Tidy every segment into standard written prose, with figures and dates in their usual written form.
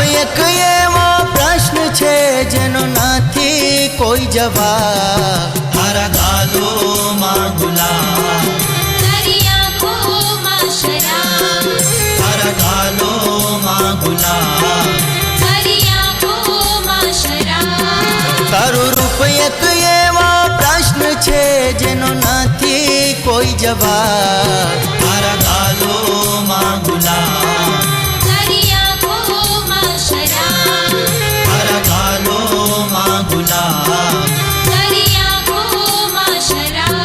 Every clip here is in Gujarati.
એક એવો પ્રશ્ન છે જેનો નથી કોઈ જવાબ. તારા ગાલોમાં ગુલાબ, તારી આંખોમાં શરાબ, તારા ગાલોમાં ગુલાબ, તારી આંખોમાં શરાબ. તારું રૂપ એક એવો પ્રશ્ન છે જેનો નથી કોઈ જવાબ. તારા ગાલોમાં ગુલાબ, તારી આંખોમાં શરાબ, તારા ગાલોમાં ગુલાબ. તારી આંખોમાં શરાબ.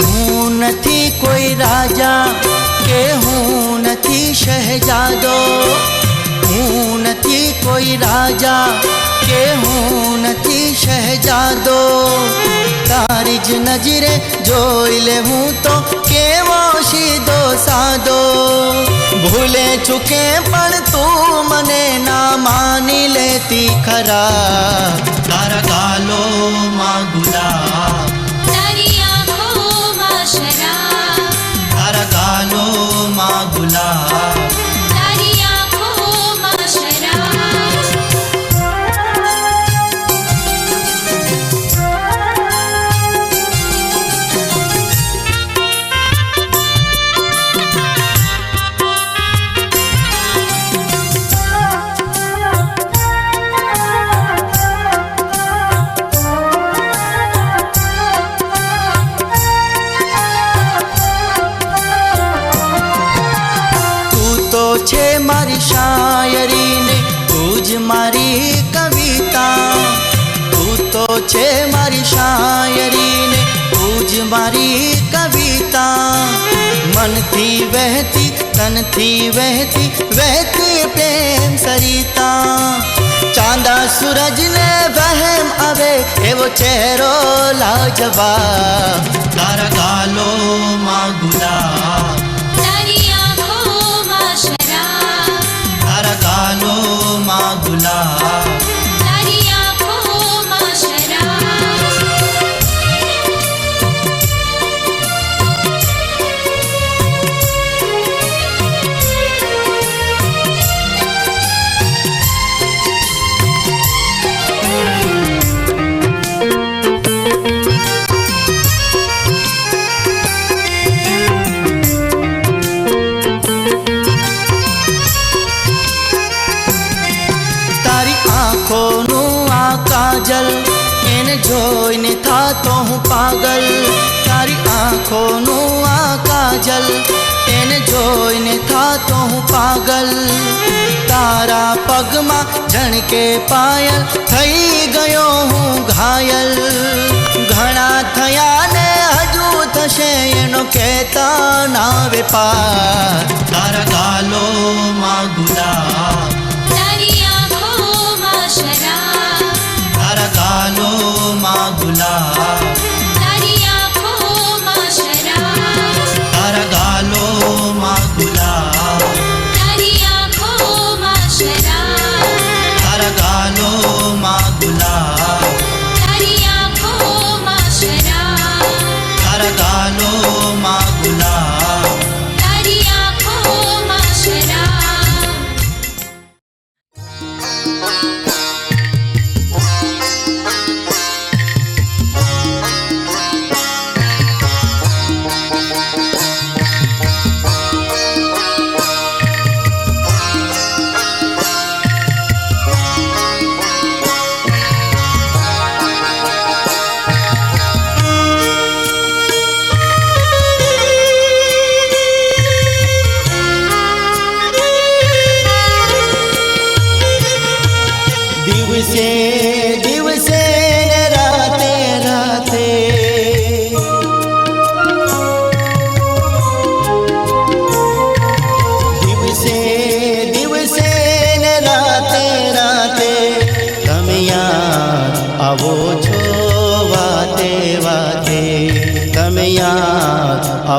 હું નથી કોઈ રાજા કે હું નથી શહેજાદો. હું નથી કોઈ રાજા કે હું નથી શહેજાદો. તારી જ નજરે જોઈ લે હું તો કેવો સીધો સાદો. ભૂલે ચૂકે પણ તું મને ના માની લેતી ખરા. તારા ગાલોમાં ગુલાબ, તારી આંખોમાં શરાબ, તારા ગાલોમાં ગુલાબ. તારી આંખોમાં શરાબ. તું તો છે મારી શાયરી ને તું જ મારી કવિતા. તું તો છે મારી શાયરી ને તું જ મારી કવિતા. મનથી વહેતી તનથી વહેતી વહેતી પ્રેમ સરિતા. ચાંદા સૂરજને વહેમ આવે એવો ચહેરો લાજવાબ. તારા ગાલોમાં ગુલાબ, તારી આંખોમાં શરાબ, તારા ગાલોમાં ગુલાબ. તારી આંખોમાં શરાબ. તારી આંખોનું આ કાજલ એને જોઈને થાતો હું પાગલ. તારી આંખોનું આ કાજલ એને જોઈને થાતો હું પાગલ. તારા પગમાં જણકે પાયલ થઈ ગયો હું ઘાયલ. ઘણા થયા ને હજુ થશે એનો કહેતા ના વેપાર. તારા ગાલોમાં ગુલાબ, તારી આંખોમાં શરાબ, તારા ગાલોમાં ગુલાબ. તારી આંખોમાં શરાબ. તારા ગાલોમાં ગુલાબ, તારી આંખોમાં શરાબ, તારા ગાલોમાં ગુલાબ. તારી આંખોમાં શરાબ, તારા ગાલોમાં ગુલાબ. તારી આંખોમાં શરાબ.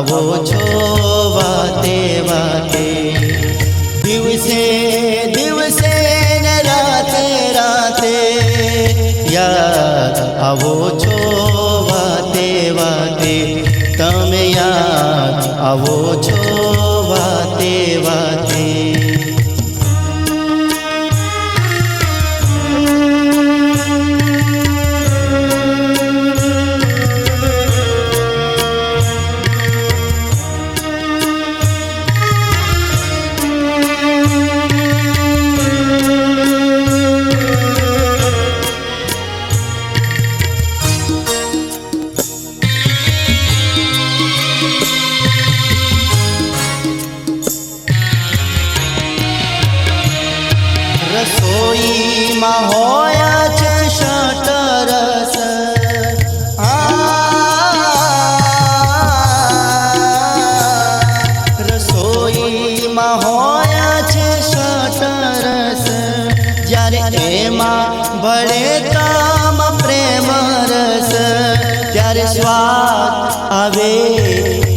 આવો છો વાતે વાતે. દિવસે દિવસે ને રાતે રાતે યાદ આવો છો વાતે વાતે. તમે યાદ આવો છો વાતે વાતે. રસોઈમાં હોય છે શટરસ. રસોઈમાં હોય છે શટરસ. જ્યારે એમાં ભળે તમ પ્રેમ રસ, ત્યારે સ્વાદ આવે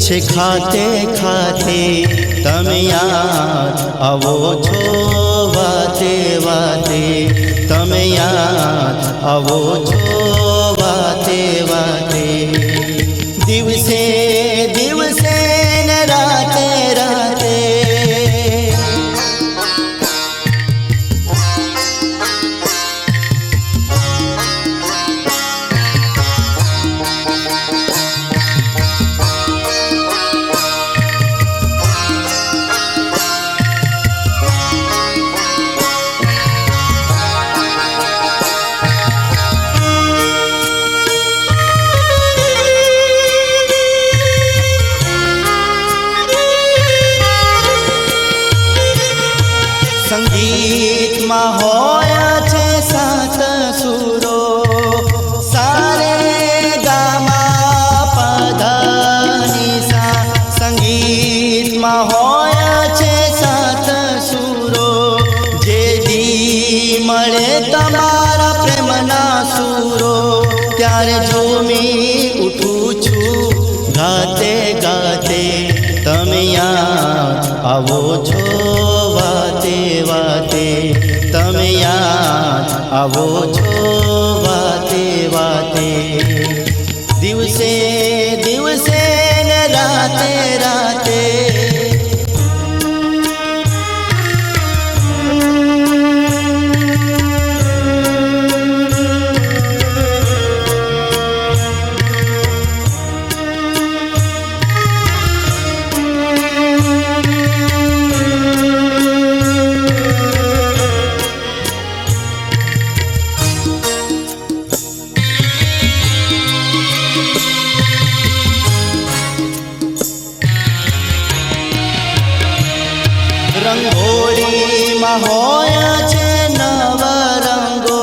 છે ખાતે ખાતે. તમે યાદ આવો છો વાતે વાતે. તમે યાદ આવો છો વાતે વાતે. દિવસે દિવસે ને રાતે રાતે. સંગીતમાં હોય છે સાત સુરો. સારે ગામા પધની સા. સંગીતમાં હોય છે સાત સુરો. જે દી મળે તમારા પ્રેમના સુરો, ત્યારે ઝૂમી ઉઠું છું ગાતે ગાતે. તમે યાદ આવો છો વાતે વાતે. તમે યાદ આવો છો વાતે વાતે. દિવસે દિવસે ને રાતે રાતે. રંગોળીમાં હોય છે નવ રંગો.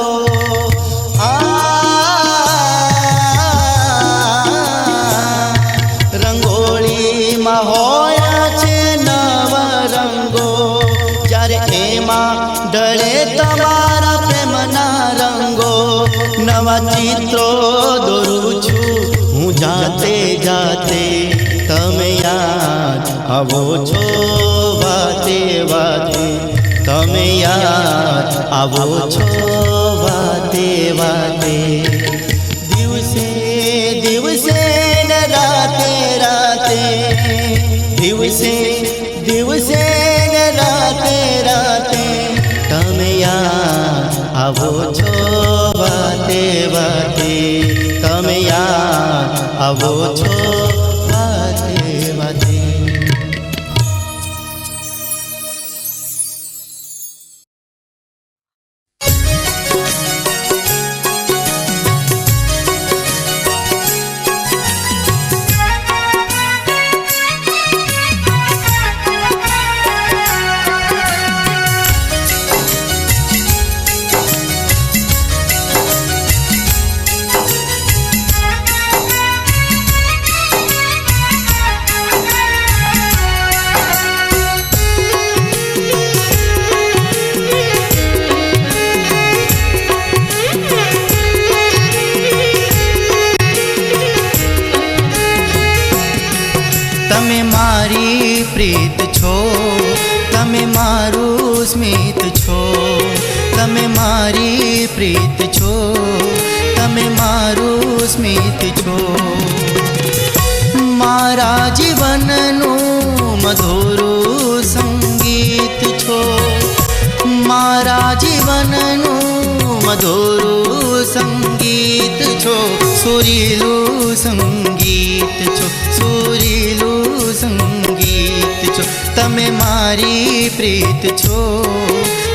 રંગોળીમાં હોય છે નવ રંગો. જ્યારે એમાં ઢળે તમારા પ્રેમના રંગો, નવા ચિત્રો દોરું છું હું જાતે જાતે. તમે યાદ આવો છો વાતે વાતે. તમે યાદ આવો છો વાતે વાતે. દિવસે દિવસે ને રાતે રાતે. દિવસે દિવસે ને રાતે રાતે. તમે યાદ આવો છો વાતે વાતે. તમે યાદ આવો છો વાતે વાતે. પ્રીત છો, તમે મારું સ્મિત છો, તમે મારી પ્રીત છો, તમે મારું સ્મિત છો. મારા જીવનનું મધુરું સંગીત છો, મારા જીવનનું મધુરું સંગીત છો, સુરીલું સંગીત છો, સુરીલું સંગીત છો. તમે મારી પ્રીત છો,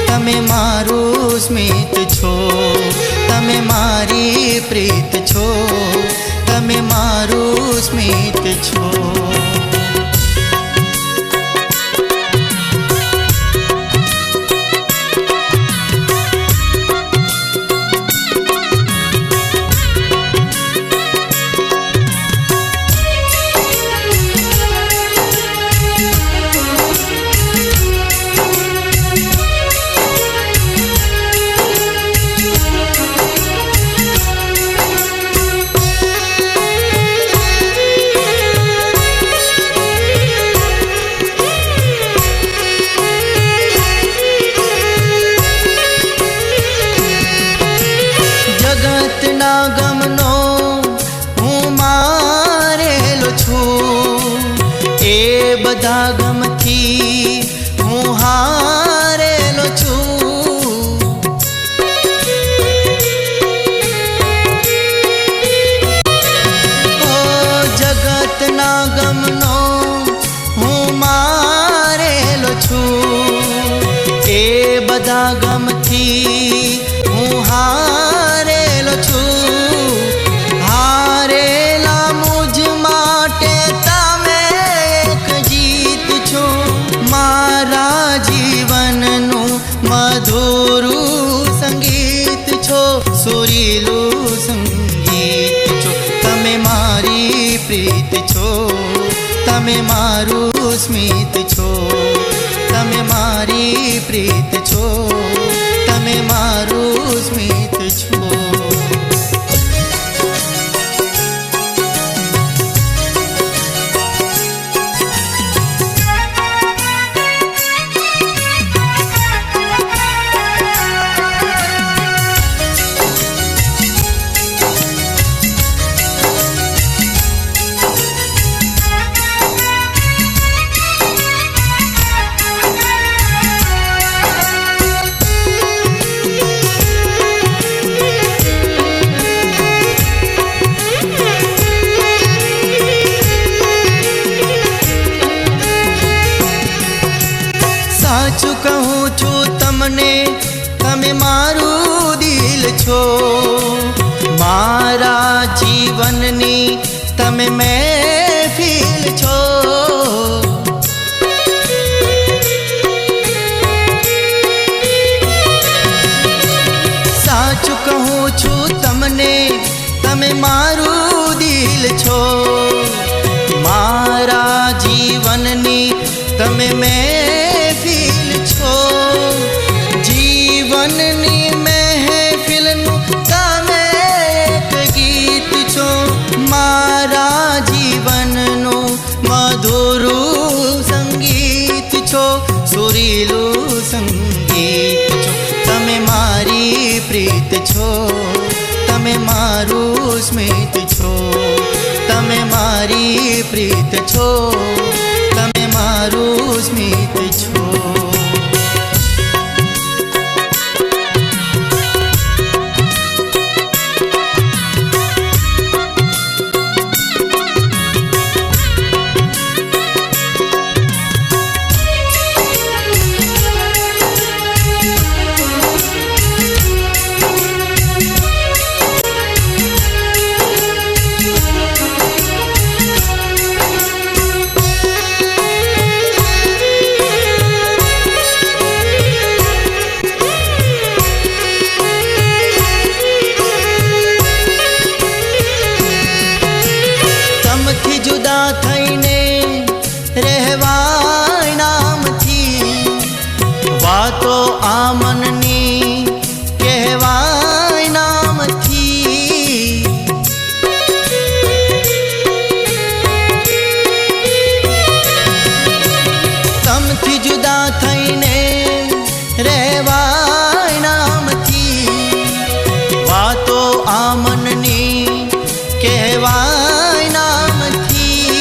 તમે મારું સ્મિત છો, તમે મારી પ્રીત છો, તમે મારું સ્મિત છો. જગતના ગમનો હું મારેલો છું, એ બધા ગમથી હું હારેલો છું. ઓ જગતના ગમનો હું મારેલો છું, એ બધા ગમથી હું હારેલો છું. હારેલા મુજ માટે તમે એક જીત છો, મારા જીવનનું મધુરું સંગીત છો, સુરીલું સંગીત છો. તમે મારી પ્રીત છો, તમે મારું સ્મિત છો, તમે મારી પ્રીત છો, તમે મારું સ્મિત છો. સાચું કહું છું તમને, તમે મારું દિલ છો, મારા જીવનની તમે મહેફિલ છો. સાચું કહું છું તમને, તમે મારું દિલ છો, મારા જીવનની તમે મહેફિલ છો. જીવનની મહેફિલનું તમે એક ગીત છો, મારા જીવનનું મધુરું સંગીત છો, સુરીલું સંગીત છો. તમે મારી પ્રીત છો, તમે મારું સ્મિત છો, તમે મારી પ્રીત છો, તમે મારું સ્મિત છો. જુદા થઈને રહેવાય નામથી, વાતો આ મનની કહેવાય નામથી.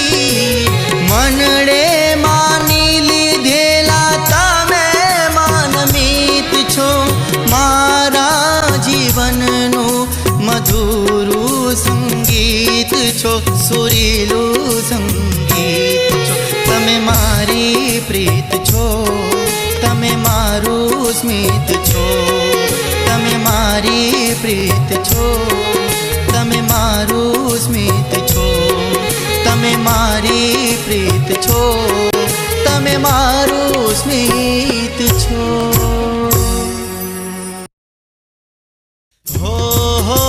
મનડે માની લીધેલા તમે માનમિત છો, મારા જીવનનું મધુરું સંગીત છો, સુરીલું સંગીત છો. તમે મારી પ્રીત છો, તમે મારું સ્મિત છો, તમે મારી પ્રીત છો, તમે મારું સ્મિત છો, તમે મારી પ્રીત છો, તમે મારું સ્મિત છો. હો હો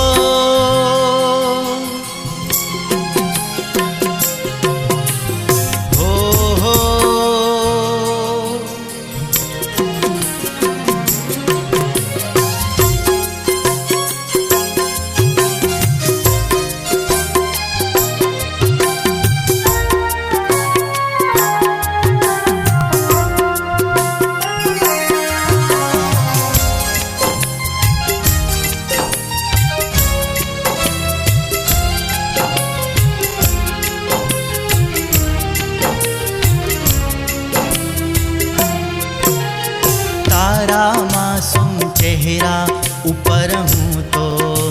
તારા માસૂમ ચહેરા ઉપર હું તો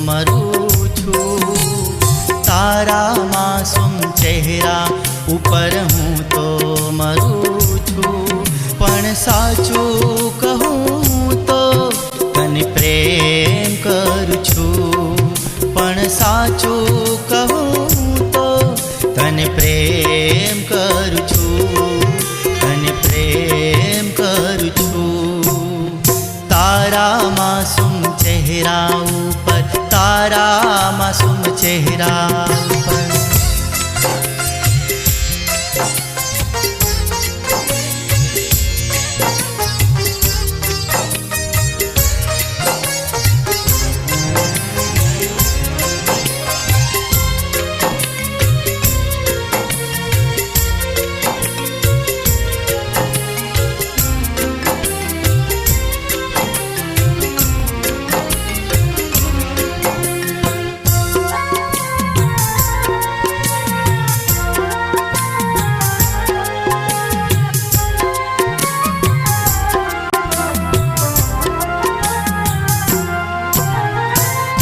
મરું છું, તારા માસૂમ ચહેરા ઉપર હું તો મરું છું. પણ સાચું કહું તો તને પ્રેમ કરું છું, પણ સાચું કહું તો તને પ્રેમ કરું છું, તને પ્રેમ કરું છું. તારા માસૂમ ચહેરા ઉપર, તારા માસૂમ ચહેરા ઉપર.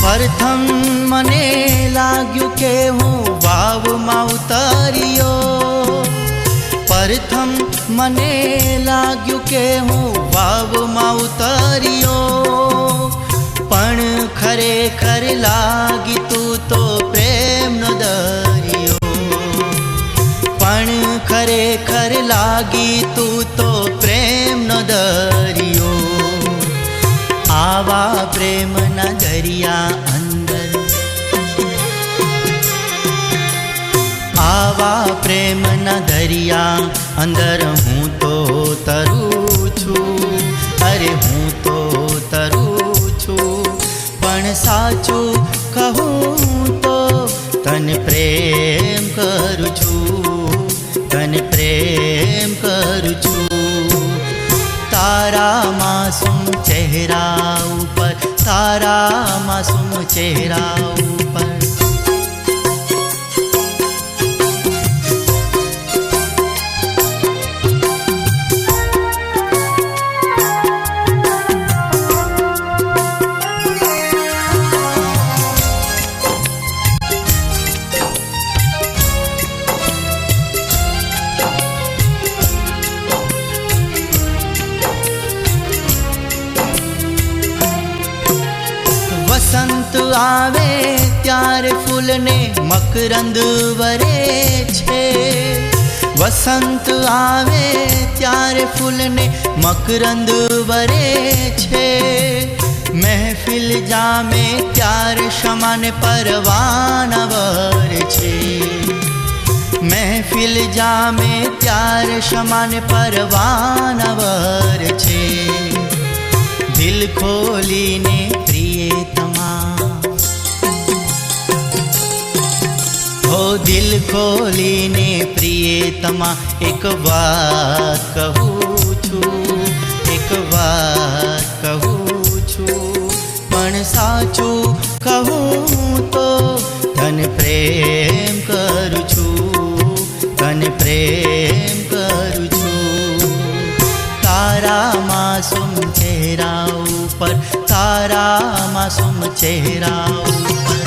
પ્રથમ મને લાગ્યું કે હું વાવમાં ઉતર્યો, પ્રથમ મને લાગ્યું કે હું વાવમાં ઉતર્યો. પણ ખરેખર લાગી તું તો પ્રેમનો દરિયો, પણ ખરેખર લાગી તું તો પ્રેમનો દરિયો. આવા પ્રેમના દરિયા અંદર, આવા પ્રેમના દરિયા અંદર હું તો તરું છું, અરે હું તો તરું છું. પણ સાચું કહું તો તને પ્રેમ કરું છું, તને પ્રેમ કરું છું. તારા માસૂમ ચહેરા ઉપર, તારા માસૂમ ચહેરા ઉપર. વસંત આવે ત્યારે ફૂલને મકરંદ વરે છે, વસંત આવે ત્યારે ફૂલને મકરંદ વરે છે. મહેફિલ જામે ત્યારે શમાને પરવાના વરે છે, મહેફિલ જામે ત્યારે શમાને પરવાના વરે છે. દિલ ખોલીને પ્રિયતમા, હો દિલ ખોલીને પ્રિયતમા એક વાત કહું છું, તારા માસૂમ ચહેરા ઉપર, તારા માસૂમ ચહેરા ઉપર.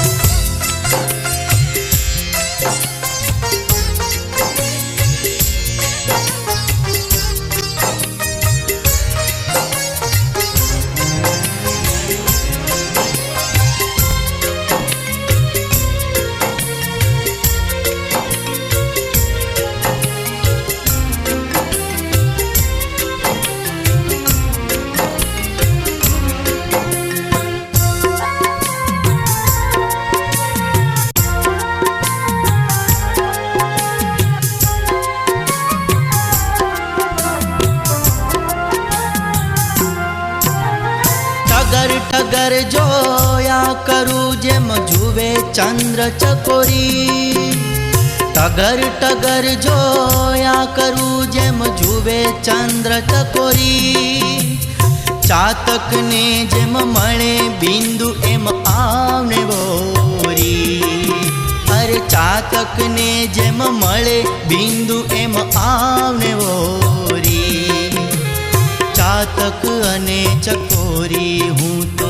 ટગર જોયા કરું જેમ જુએ ચંદ્ર ચકોરી. ટગર જોયા કરું જેમ જુએ ચંદ્ર ચકોરી. ચાતકને જેમ મળે બિંદુ એમ આવને વોરી. અરે ચાતકને જેમ મળે બિંદુ એમ આવને વોરી. ચાતક અને ચકોરી હું તો,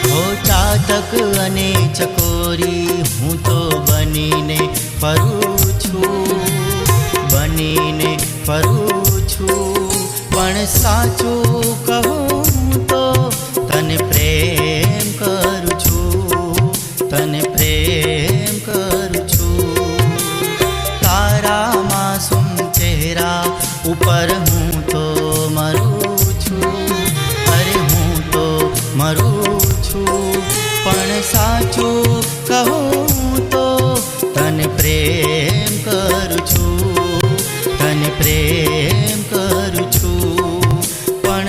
હો ચાતક અને ચકોરી હું તો બનીને ફરું છું, બનીને ફરું છું. પણ સાચું કહું તો તને પ્રેમ કરું છું, તને પ્રેમ કરું છું. તારા માસૂમ ચહેરા ઉપર હું તો મરું છું, અરે હું તો મરું છું. પણ સાચું કહું તો તને પ્રેમ કરું છું, તને પ્રેમ કરું છું. પણ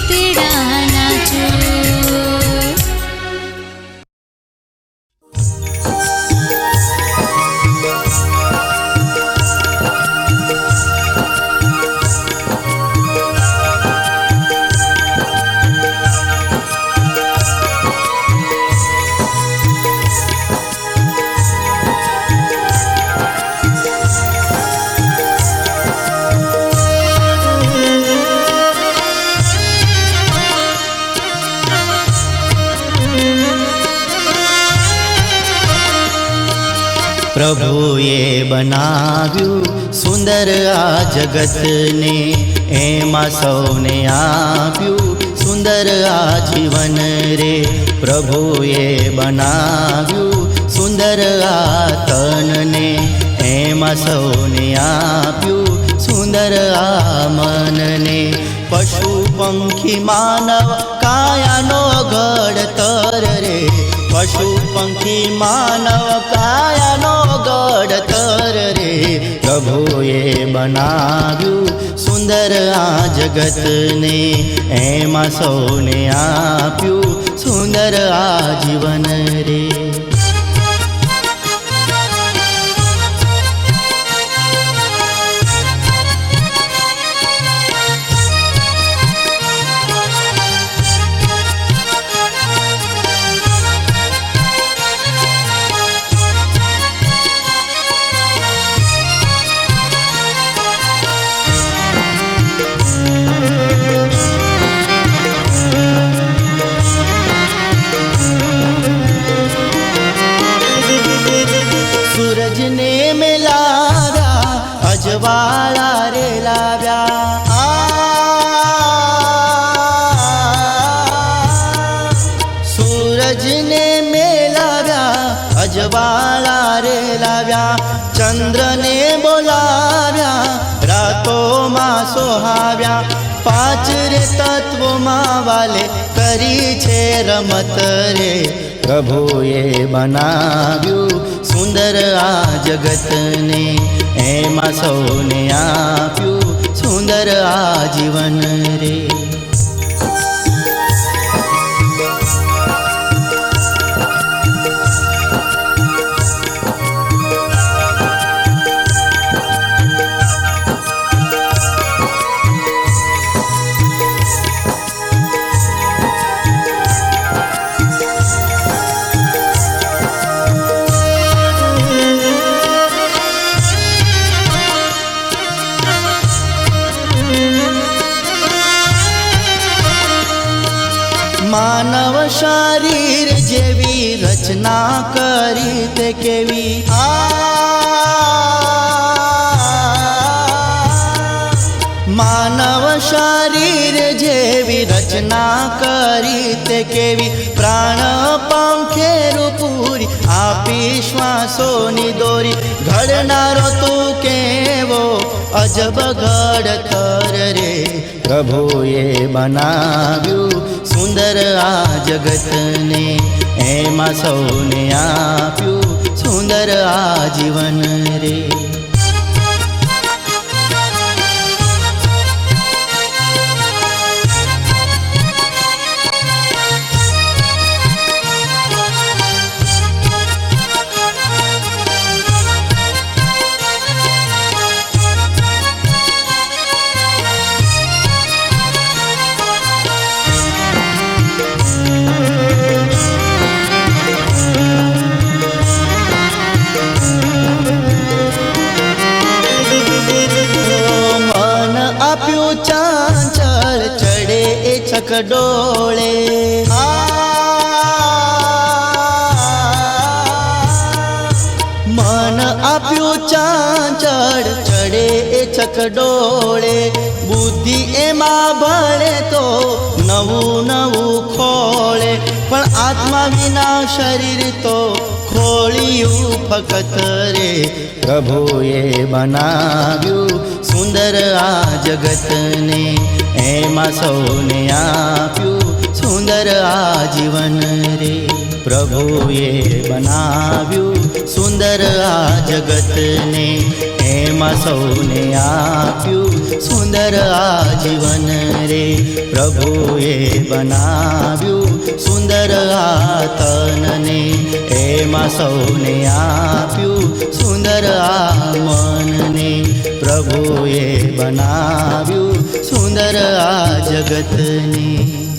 ગીતડા નાચો. પ્રભુએ બનાવ્યું સુંદર આ જગતને, એમાં સૌને આપ્યું સુંદર આ જીવન રે. પ્રભુએ બનાવ્યું સુંદર આ તનને, એમાં સૌને આપ્યું સુંદર આ મનને. પશુ પંખી માનવ કાયાનો ઘડતર રે, પશુ પંખી માનવ કાયાનો ઘડતર રે. પ્રભુએ બનાવ્યું સુંદર આ જગતને, એમાં સૌને આપ્યું સુંદર આ જીવન રે. સૂરજને મેલાવ્યા અજવાળા રે લાવ્યા. સૂરજને મેલાવ્યા અજવાળા રે લાવ્યા. ચંદ્રને બોલાવ્યા રાતોમાં સોહાવ્યા. પાંચ રે તત્વોમાં વાલે કરી છે રમત રે. પ્રભુએ બનાવ્યું સુંદર આ જગતને, એમાં સૌને આપ્યું સુંદર આ જીવન રે. માનવ શરીર જેવી રચના કરી તે કેવી. માનવ શરીર જેવી રચના કરી તે કેવી. પ્રાણ પંખેરું પૂરી આપી શ્વાસોની દોરી. ઘડનારો તું કેવો અજબ ઘડતર રે. પ્રભુએ બનાવ્યું સુંદર આ જગતને, એમાં સૌને આપ્યું સુંદર આ જીવન રે. આપ્યું ચાંચલ ચડે એ ચકડોળે. મન આપ્યું ચાંચળ ચડે એ ચકડોળે. બુદ્ધિ એમાં ભળે તો નવું નવું ખોળે. પણ આત્મા વિના શરીર તો ખોળિયું ફકત રે. પ્રભુએ બનાવ્યું સુંદર આ જગતને, એમાં સૌને આપ્યું સુંદર આ જીવન રે. પ્રભુએ બનાવ્યું સુંદર આ જગતને, એમાં સૌને આપ્યું સુંદર આ જીવન રે. પ્રભુએ બનાવ્યું સુંદર આ તનને, એમાં સૌને આપ્યું સુંદર આ મનને. પ્રભુએ બનાવ્યું સુંદર આ જગતને.